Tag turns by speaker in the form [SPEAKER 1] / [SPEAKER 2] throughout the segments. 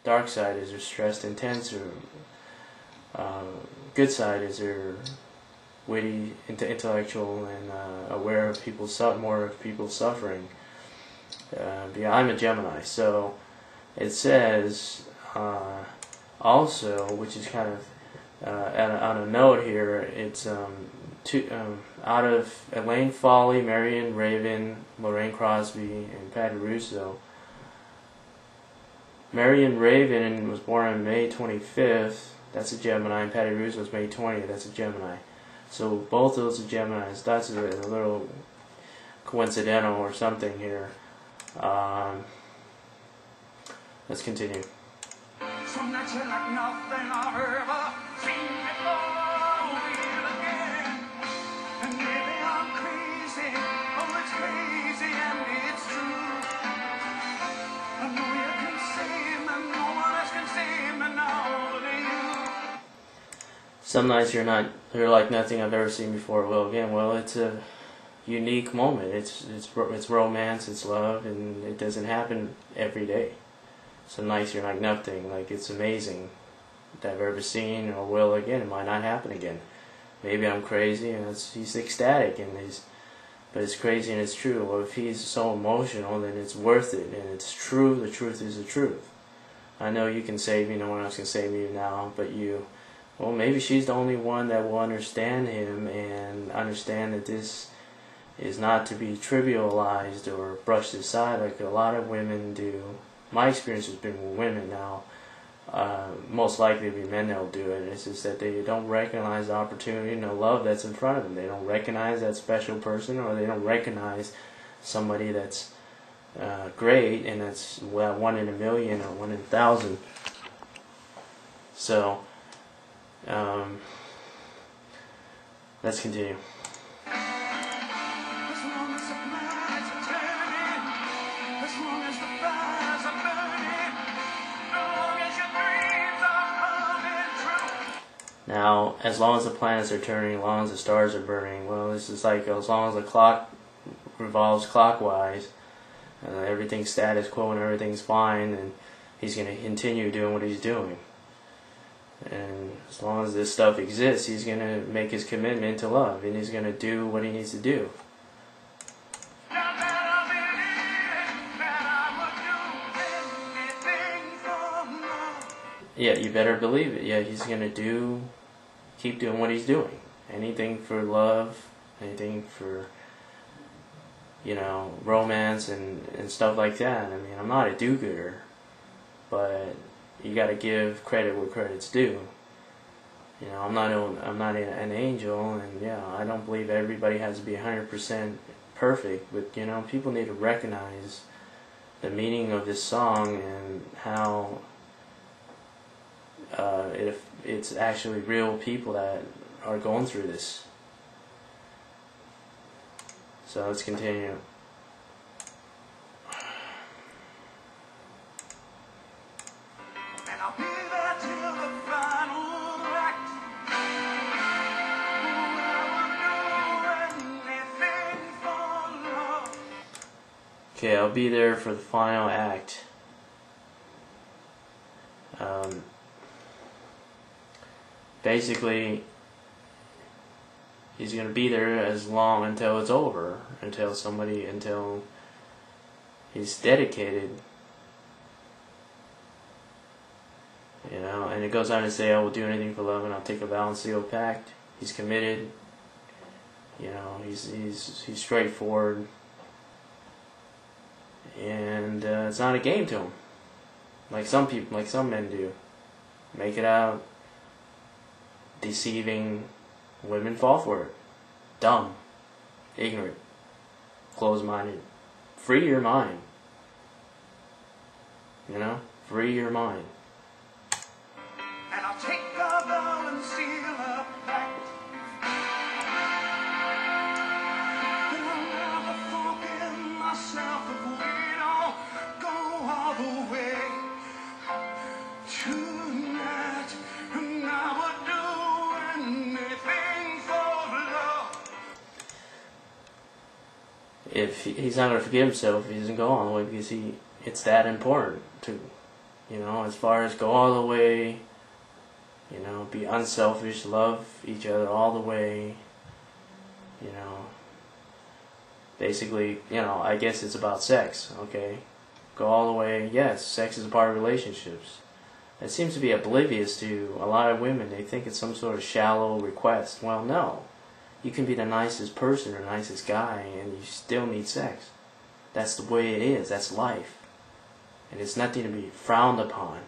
[SPEAKER 1] dark side is they're stressed, intense, or good side is they're witty, intellectual, and aware of more of people's suffering. Yeah, I'm a Gemini, so it says also, which is kind of on a note here, it's out of Elaine Foley, Marion Raven, Lorraine Crosby, and Patty Russo. Marion Raven was born on May 25th, that's a Gemini, and Patty Russo was May 20th, that's a Gemini. So both of those are Geminis. That's a little coincidental or something here. Let's continue. Some nights you're like nothing I've ever seen before, again. And maybe I'm crazy, oh it's crazy and it's true. I know you can save me, no one else can save me now but you. Some nights you're like nothing I've ever seen before. Well, again, it's a unique moment. It's romance, it's love, and it doesn't happen every day. Some nights you're like nothing, like it's amazing that I've ever seen or will again. It might not happen again. Maybe I'm crazy and he's ecstatic but it's crazy and it's true. Well, if he's so emotional, then it's worth it and it's true. The truth is the truth. I know you can save me, no one else can save me now, but you. Well, maybe she's the only one that will understand him and understand that this is not to be trivialized or brushed aside like a lot of women do. My experience has been with women now. Most likely it'll be men that'll do it. It's just that they don't recognize the opportunity and the love that's in front of them. They don't recognize that special person, or they don't recognize somebody that's great, and that's 1 in a million or 1 in 1,000. So, let's continue. Now, as long as the planets are turning, as long as the stars are burning, well, this is like as long as the clock revolves clockwise, everything's status quo and everything's fine, and he's going to continue doing what he's doing. And as long as this stuff exists, he's going to make his commitment to love, and he's going to do what he needs to do. Yeah, you better believe it. Yeah, he's going to keep doing what he's doing. Anything for love, anything for, romance and stuff like that. I mean, I'm not a do-gooder, but you got to give credit where credit's due. I'm not an angel, and yeah, I don't believe everybody has to be 100% perfect, but people need to recognize the meaning of this song and how if it's actually real people that are going through this. So let's continue. Okay, I'll be there for the final act. Basically, he's going to be there as long until it's over, until he's dedicated, and it goes on to say, I will do anything for love and I'll take a vow and seal a pact. He's committed, he's straightforward, and it's not a game to him, like some men do. Make it out. Deceiving women fall for it. Dumb. Ignorant. Closed-minded. Free your mind. Free your mind. And I'll take the vow and seal a pact. And I'll never forgive myself if we don't go all the way tonight. And I would do if he's not going to forgive himself if he doesn't go on the way, because it's that important to
[SPEAKER 2] You know, as far as go all the way, you know, be unselfish, love each other all the way, you know. Basically, you know, I guess it's about sex, okay? Go all the way, yes, sex is a part of relationships. It seems to be oblivious to a lot of women. They think it's some sort of shallow request. Well, no. You can be the nicest person or nicest guy and you still need sex. That's the way it is. That's life. And it's nothing to be frowned upon.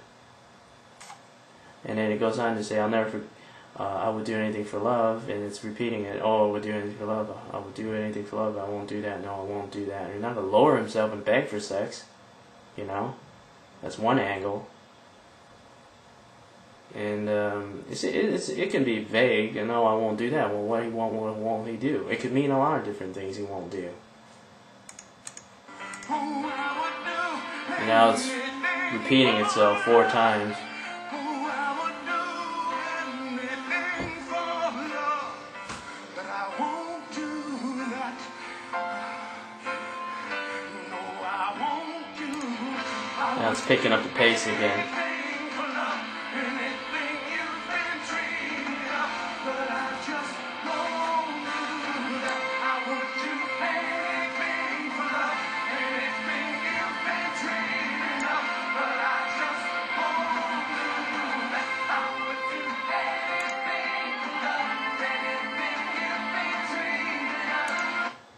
[SPEAKER 2] And then it goes on to say, I would do anything for love. And it's repeating it. Oh, I would do anything for love. I would do anything for love. I won't do that. No, I won't do that. You're not going to lower himself and beg for sex. You know? That's one angle. And it can be vague. And no, I won't do that. Well, what won't he do? It could mean a lot of different things he won't do. And now it's repeating itself 4 times. Now it's picking up the pace again.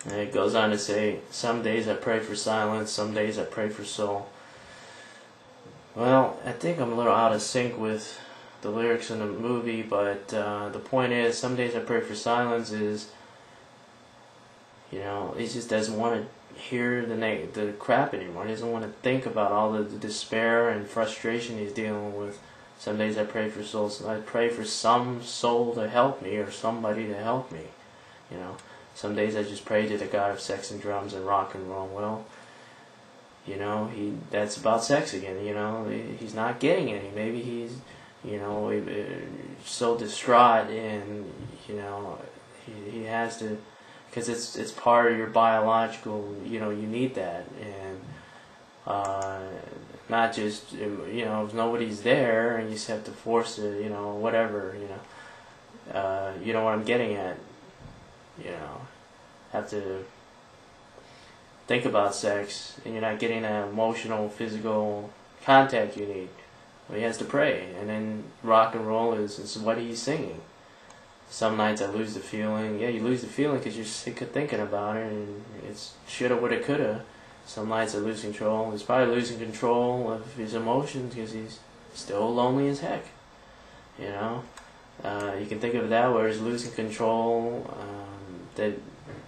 [SPEAKER 2] And it goes on to say, some days I pray for silence, some days I pray for soul. Well, I think I'm a little out of sync with the lyrics in the movie, but the point is, some days I pray for silence is, you know, he just doesn't want to hear the crap anymore. He doesn't want to think about all the despair and frustration he's dealing with. Some days I pray for souls. I pray for some soul to help me or somebody to help me, you know. Some days I just pray to the God of sex and drums and rock and roll. Well, you know, that's about sex again, you know. He's not getting any. Maybe he's, you know, so distraught and, you know, he has to, because it's part of your biological, you know, you need that. And not just, you know, if nobody's there and you just have to force it, you know, whatever, you know. You know what I'm getting at. You know, have to think about sex, and you're not getting that emotional, physical contact you need. Well, he has to pray, and then rock and roll is what he's singing. Some nights I lose the feeling. Yeah, you lose the feeling because you're sick of thinking about it, and it's shoulda, woulda, coulda. Some nights I lose control. He's probably losing control of his emotions because he's still lonely as heck. You know, you can think of it that way. He's losing control. That,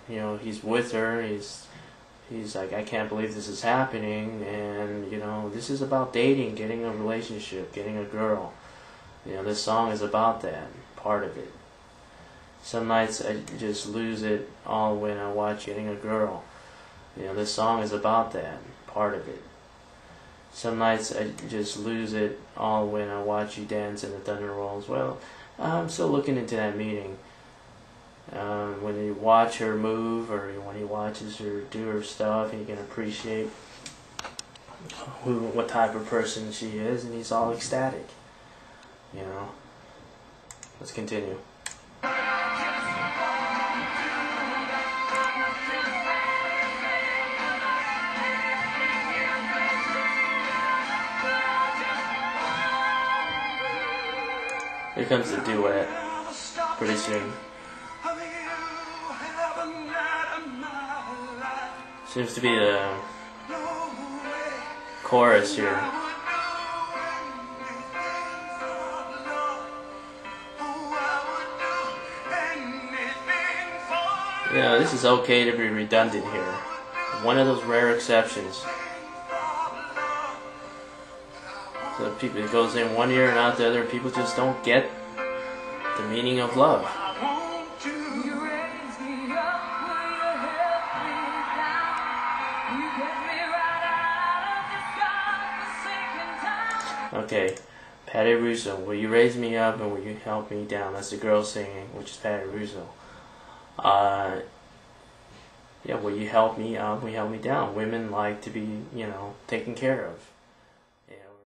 [SPEAKER 2] you know, he's with her, he's like, I can't believe this is happening, and, you know, this is about dating, getting a relationship, getting a girl. You know, this song is about that, part of it. Some nights I just lose it all when I watch Getting a Girl. You know, this song is about that, part of it. Some nights I just lose it all when I watch you dance in the thunder rolls. Well, I'm still looking into that meaning. When you watch her move, or when he watches her do her stuff, you can appreciate what type of person she is, and he's all ecstatic. You know. Let's continue. Here comes the duet pretty soon. Seems to be the chorus here. Yeah, this is okay to be redundant here. One of those rare exceptions. So people, it goes in one ear and out the other. People just don't get the meaning of love. Okay, Patty Russo, will you raise me up and will you help me down? That's the girl singing, which is Patty Russo. Yeah, will you help me up, will you help me down? Women like to be, you know, taken care of.